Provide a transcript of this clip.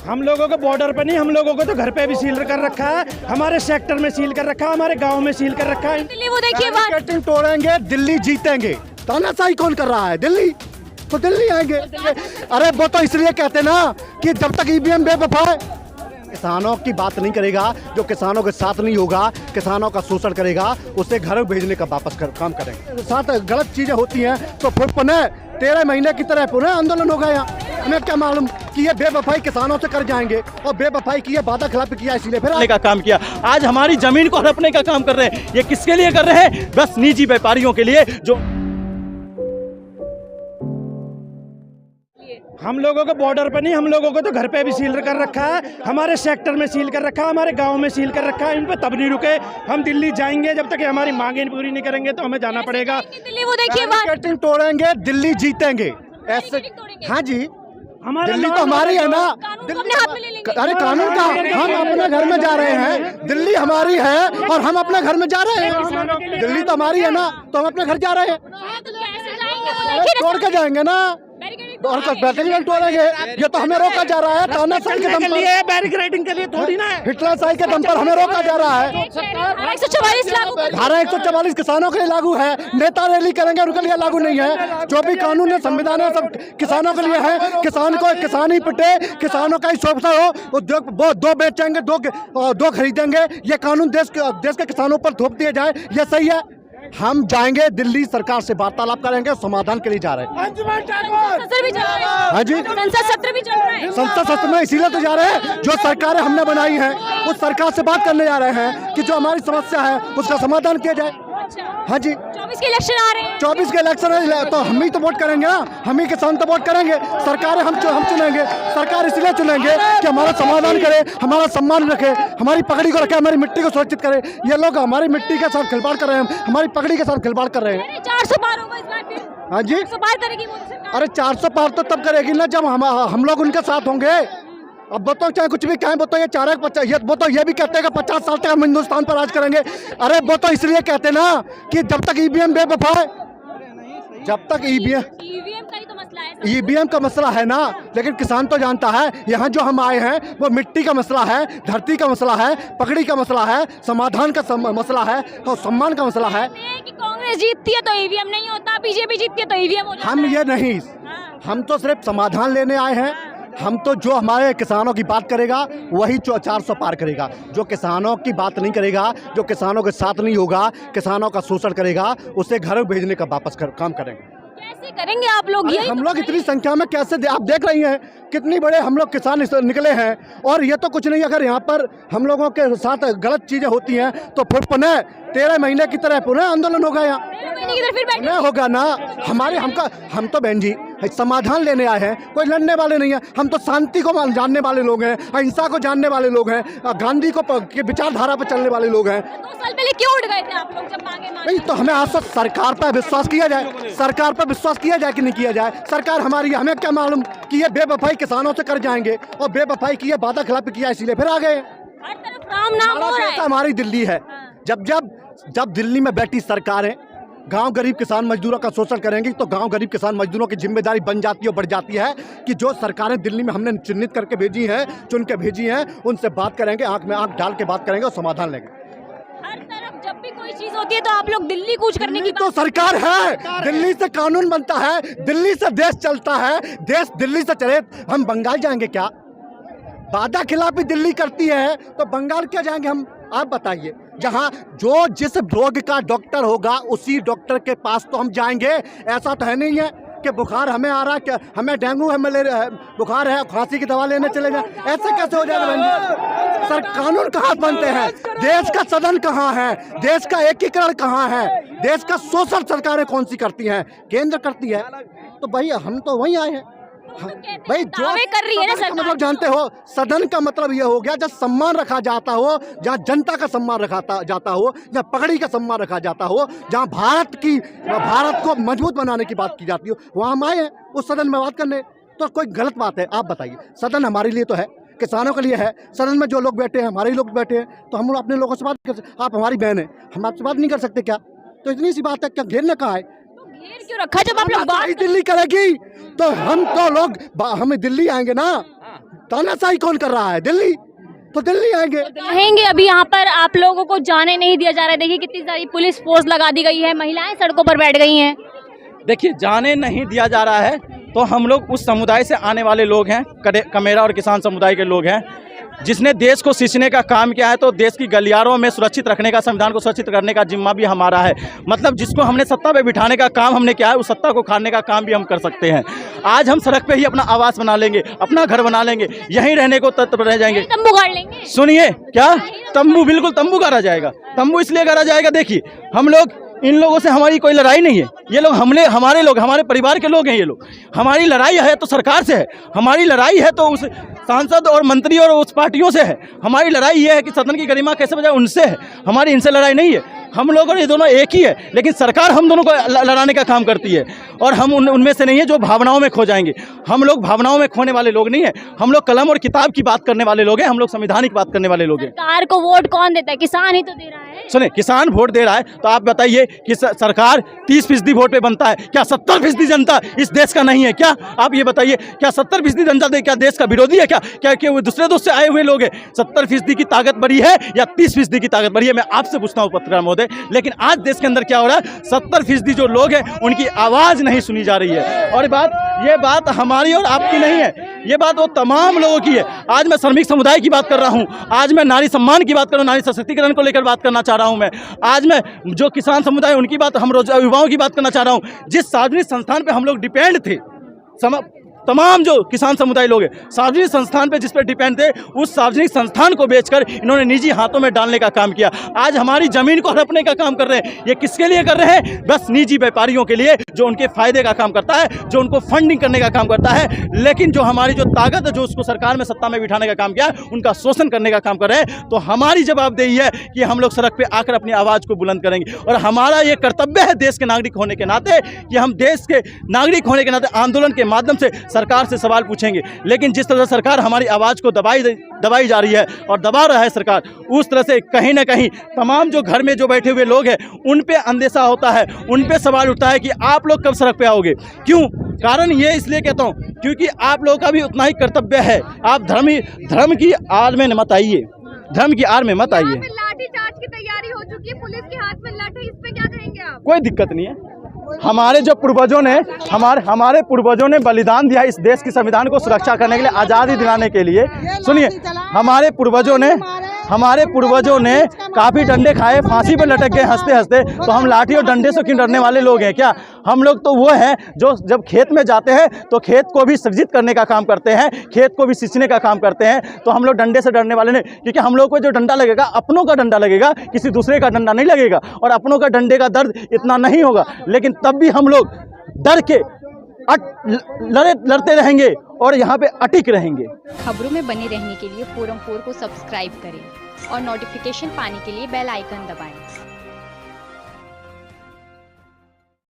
हम लोगों को बॉर्डर पे नहीं, हम लोगों को तो घर पे भी सील कर रखा है, हमारे सेक्टर में सील कर रखा है, हमारे गांव में सील कर रखा है। दिल्ली वो देखिए बात, तोड़ेंगे, दिल्ली जीतेंगे। तानाशाही कौन कर रहा है? दिल्ली तो दिल्ली आएंगे। अरे वो तो इसलिए कहते ना कि जब तक ईवीएम बेवफा है, किसानों की बात नहीं करेगा, जो किसानों के साथ नहीं होगा, किसानों का शोषण करेगा, उसे घर भेजने का वापस काम करेंगे। साथ गलत चीजें होती हैं तो फिर पुनः 13 महीने की तरह पुनः आंदोलन होगा। यहाँ हमें क्या मालूम कि ये बेवफाई किसानों से कर जाएंगे, और बेवफाई की बाधा खिलाफ किया, इसलिए फिर का काम किया। आज हमारी जमीन को हड़पने का काम कर रहे हैं। ये किसके लिए कर रहे हैं? बस निजी व्यापारियों के लिए। जो हम लोगों को बॉर्डर पे नहीं, हम लोगों को तो घर पे भी सील कर रखा है, हमारे सेक्टर में सील कर रखा है, हमारे गांव में सील कर रखा है। इन पे तब नहीं रुके, हम दिल्ली जाएंगे। जब तक ये हमारी मांगें पूरी नहीं करेंगे तो हमें जाना पड़ेगा। दिल्ली वो देखिए बात, तोड़ेंगे, दिल्ली जीतेंगे। ऐसे हाँ जी, दिल्ली तो हमारी है ना। अपने हाथ में ले लेंगे। अरे कानून का हम अपने घर में जा रहे हैं, दिल्ली हमारी है और हम अपने घर में जा रहे हैं। दिल्ली तो हमारी है ना, तो हम अपने घर जा रहे हैं। कैसे जाएंगे वो देखिए, तोड़ के जाएंगे ना, और बैरिकेड तोड़ेंगे। ये तो हमें रोका जा रहा है तानाशाही के दम पर, बैरिकेडिंग के लिए थोड़ी ना है, हिटलरशाही के दम पर हमें रोका जा रहा है। 144 लागू कर, धारा 144 किसानों के लिए लागू है। नेता रैली करेंगे उनके लिए लागू नहीं है। जो भी कानून है, संविधान है, सब किसानों के लिए है। किसान को किसान ही पिटे, किसानों का ही शोषण हो, वो दो बेचेंगे, दो खरीदेंगे। ये कानून देश के किसानों पर थोप दिए जाए, ये सही है? हम जाएंगे दिल्ली, सरकार से वार्तालाप करेंगे, समाधान के लिए जा रहे हैं। सत्र भी चल रहा है। हाँ जी, संसद सत्र भी चल रहा है। संसद सत्र में इसीलिए तो जा रहे हैं, जो सरकारें हमने बनाई हैं उस सरकार से बात करने जा रहे हैं कि जो हमारी समस्या है उसका समाधान किया जाए। हाँ जी, 24 के इलेक्शन आ रहे हैं। 24 के इलेक्शन है तो हम ही तो वोट करेंगे ना, हम ही किसान तो वोट करेंगे। सरकार हम चुनेंगे। सरकार इसलिए चुनेंगे कि हमारा समाधान करे, हमारा सम्मान रखे, हमारी पगड़ी को रखे, हमारी मिट्टी को सुरक्षित करे। ये लोग हमारी मिट्टी के साथ खिलवाड़ कर रहे हैं, हमारी पगड़ी के साथ खिलवाड़ कर रहे हैं। 400 पार होगा इस बार फिर। हाँ जी, 400 पार करेगी मोदी सरकार। अरे 400 पार तो तब करेगी ना जब हम लोग उनके साथ होंगे। अब बताओ, चाहे कुछ भी कहें, वो तो ये 450, वो तो ये भी कहते हैं कि 50 साल तक हम हिंदुस्तान पर राज करेंगे। अरे वो तो इसलिए कहते ना कि जब तक ईवीएम बेवफा है, जब तक ईवीएम का ही तो मसला है। ईवीएम का मसला है ना, लेकिन किसान तो जानता है यहाँ जो हम आए हैं वो मिट्टी का मसला है, धरती का मसला है, पगड़ी का मसला है, समाधान का मसला है और सम्मान का मसला है। कि कांग्रेस जीतती है तो ईवीएम नहीं होता, बीजेपी जीतती है तो ईवीएम हो जाता है। हम ये नहीं, हम तो सिर्फ समाधान लेने आए हैं। हम तो जो हमारे किसानों की बात करेगा वही 400 पार करेगा। जो किसानों की बात नहीं करेगा, जो किसानों के साथ नहीं होगा, किसानों का शोषण करेगा, उसे घर भेजने का वापस काम करेंगे। कैसे करेंगे आप लोग? यही हम लोग इतनी संख्या में कैसे, आप देख रही हैं कितनी बड़े हम लोग किसान निकले हैं। और ये तो कुछ नहीं, अगर यहाँ पर हम लोगों के साथ गलत चीजें होती हैं तो फिर पुनः 13 महीने की तरह पुनः आंदोलन होगा। यहाँ पुनः होगा ना। हम तो बहन जी समाधान लेने आए हैं, कोई लड़ने वाले नहीं है। हम तो शांति को जानने वाले लोग हैं, अहिंसा को जानने वाले लोग हैं, गांधी के विचारधारा पर चलने वाले लोग हैं। 2 साल पहले क्यों उठ गए थे आप लोग जब मांगे? नहीं तो हमें आज तक सरकार पर विश्वास किया जाए, सरकार पर विश्वास किया जाए कि नहीं किया जाए। सरकार हमारी, हमें क्या मालूम कि ये बेवफाई किसानों से कर जाएंगे, और बेवफाई की बाधा खिलाफ किया, इसीलिए फिर आ गए। हर तरफ राम नाम हो रहा है। हमारी दिल्ली है। जब दिल्ली में बैठी सरकारें गांव गरीब किसान मजदूरों का शोषण करेंगी तो गांव गरीब किसान मजदूरों की जिम्मेदारी बन जाती है और बढ़ जाती है कि जो सरकारें दिल्ली में हमने चिन्हित करके भेजी हैं, चुन के भेजी हैं, उनसे बात करेंगे, आंख में आंख डाल के बात करेंगे और समाधान लेंगे। हर तरफ जब भी कोई चीज होती है तो आप लोग दिल्ली कूच करने की तो सरकार है, दिल्ली से कानून बनता है, दिल्ली से देश चलता है। देश दिल्ली से चले, हम बंगाल जाएंगे क्या? वादा खिलाफी दिल्ली करती है तो बंगाल क्या जाएंगे हम? आप बताइए। जहां जिस रोग का डॉक्टर होगा उसी डॉक्टर के पास तो हम जाएंगे। ऐसा तो है नहीं है कि बुखार हमें आ रहा है, क्या हमें डेंगू है, मलेरिया है, बुखार है, खांसी की दवा लेने चले जाए। ऐसे कैसे हो जाएगा बहन? सर कानून कहाँ बनते हैं? देश का सदन कहाँ है? देश का एकीकरण कहाँ है? देश का शोषण सरकारें कौन सी करती हैं? केंद्र करती है। तो भाई हम तो वहीं आए हैं। भाई जो कर रही है ना सरकार, मतलब जानते हो, सदन का मतलब ये हो गया जब सम्मान रखा जाता हो, जहाँ जनता का सम्मान रखा जाता हो, जहाँ पगड़ी का सम्मान रखा जाता हो, जहाँ भारत को मजबूत बनाने की बात की जाती हो, वहाँ हम आए हैं उस सदन में बात करने। तो कोई गलत बात है? आप बताइए। सदन हमारे लिए तो है, किसानों के लिए है। सदन में जो लोग बैठे हैं हमारे लोग बैठे हैं, तो हम अपने लोगों से बात कर सकते। आप हमारी बहन है, हम आपसे बात नहीं कर सकते क्या? तो इतनी सी बात है, क्या घेरने कहाँ है? घेर क्यों रखा? जब आप लोग दिल्ली करेगी तो हम दिल्ली आएंगे ना। तानाशाही कौन कर रहा है? दिल्ली, तो दिल्ली आएंगे। कहेंगे अभी यहाँ पर आप लोगों को जाने नहीं दिया जा रहा है। देखिए कितनी सारी पुलिस फोर्स लगा दी गई है, महिलाएं सड़कों पर बैठ गई हैं। देखिए, जाने नहीं दिया जा रहा है तो हम लोग उस समुदाय से आने वाले लोग हैं, कमेरा और किसान समुदाय के लोग हैं, जिसने देश को सींचने का काम किया है। तो देश की गलियारों में सुरक्षित रखने का, संविधान को सुरक्षित करने का जिम्मा भी हमारा है। मतलब जिसको हमने सत्ता पे बिठाने का काम हमने किया है, उस सत्ता को खाने का काम भी हम कर सकते हैं। आज हम सड़क पे ही अपना आवास बना लेंगे, अपना घर बना लेंगे, यहीं रहने को तत्पर रह जाएंगे। तंबू गाड़ लेंगे। सुनिए, क्या तंबू? बिल्कुल तंबू गाड़ा जाएगा। तंबू इसलिए गाड़ा जाएगा, देखिए हम लोग, इन लोगों से हमारी कोई लड़ाई नहीं है। ये लोग हमारे लोग, हमारे परिवार के लोग हैं ये लोग। हमारी लड़ाई है तो सरकार से है, हमारी लड़ाई है तो उस सांसद और मंत्री और उस पार्टियों से है। हमारी लड़ाई ये है कि सदन की गरिमा कैसे बजाए, उनसे है। हमारी इनसे लड़ाई नहीं है। हम लोग और ये दोनों एक ही है, लेकिन सरकार हम दोनों को लड़ाने का काम करती है। और हम उनमें से नहीं है जो भावनाओं में खो जाएंगे। हम लोग भावनाओं में खोने वाले लोग नहीं है। हम लोग कलम और किताब की बात करने वाले लोग हैं। हम लोग संवैधानिक बात करने वाले लोग हैं। सरकार को वोट कौन देता है? किसान ही तो दे रहा है। सुने, किसान वोट दे रहा है तो आप बताइए कि सरकार 30% वोट पे बनता है क्या? 70% जनता इस देश का नहीं है क्या? आप ये बताइए, क्या 70% जनता क्या देश का विरोधी है? क्या वो दूसरे देश से आए हुए लोग हैं? 70% की ताकत बड़ी है या 30% की ताकत बड़ी है? मैं आपसे पूछता हूँ पत्रकार महोदय। लेकिन आज देश के अंदर क्या हो रहा है? 70% जो लोग हैं उनकी आवाज नहीं सुनी जा रही है। और ये बात हमारी और आपकी नहीं है, ये बात वो तमाम लोगों की है। आज मैं श्रमिक समुदाय की बात कर रहा हूँ, आज मैं नारी सम्मान की बात कर रहा हूँ, नारी सशक्तिकरण को लेकर बात करना चाह रहा हूँ मैं। आज मैं जो किसान समुदाय है उनकी बात, हम युवाओं की बात करना चाह रहा हूँ। जिस सार्वजनिक संस्थान पे हम लोग डिपेंड थे, तमाम जो किसान समुदाय लोग हैं, सार्वजनिक संस्थान पे जिस पर डिपेंड थे, उस सार्वजनिक संस्थान को बेचकर इन्होंने निजी हाथों में डालने का काम किया। आज हमारी जमीन को हड़पने का काम कर रहे हैं। ये किसके लिए कर रहे हैं? बस निजी व्यापारियों के लिए, जो उनके फायदे का काम करता है, जो उनको फंडिंग करने का काम करता है। लेकिन जो हमारी जो ताकत है, जो उसको सरकार में सत्ता में बिठाने का काम किया, उनका शोषण करने का काम कर रहे हैं। तो हमारी जवाबदेही है कि हम लोग सड़क पर आकर अपनी आवाज़ को बुलंद करेंगे। और हमारा ये कर्तव्य है देश के नागरिक होने के नाते कि हम देश के नागरिक होने के नाते आंदोलन के माध्यम से सरकार से सवाल पूछेंगे। लेकिन जिस तरह सरकार हमारी आवाज़ को दबाई जा रही है और दबा रहा है सरकार, उस तरह से कहीं ना कहीं तमाम जो घर में जो बैठे हुए लोग हैं उन पे अंदेशा होता है, उन पे सवाल उठता है कि आप लोग कब सड़क पे आओगे। क्यों? कारण ये इसलिए कहता हूँ क्योंकि आप लोगों का भी उतना ही कर्तव्य है। आप धर्म की आड़ में मत आइए, धर्म की आड़ में मत आइए। लाठीचार्ज की तैयारी हो चुकी है, पुलिस के हाथ में लाठी, इस पे क्या कहेंगे आप? कोई दिक्कत नहीं है। हमारे जो पूर्वजों ने हमारे पूर्वजों ने बलिदान दिया इस देश की संविधान को सुरक्षा करने के लिए, आज़ादी दिलाने के लिए। सुनिए, हमारे पूर्वजों ने काफ़ी डंडे खाए, फांसी पर लटक गए हंसते हंसते। तो हम लाठी और डंडे से क्यों डरने वाले लोग हैं क्या? हम लोग तो वो हैं जो जब खेत में जाते हैं तो खेत को भी सृजित करने का काम करते हैं, खेत को भी सींचने का काम करते हैं। तो हम लोग डंडे से डरने वाले नहीं, क्योंकि हम लोग को जो डंडा लगेगा अपनों का डंडा लगेगा, किसी दूसरे का डंडा नहीं लगेगा। और अपनों का डंडे का दर्द इतना नहीं होगा, लेकिन तब भी हम लोग डर के लड़ते रहेंगे और यहाँ पे अटिक रहेंगे। खबरों में बने रहने के लिए फोरम 4 को सब्सक्राइब करें और नोटिफिकेशन पाने के लिए बेल आइकन दबाएं।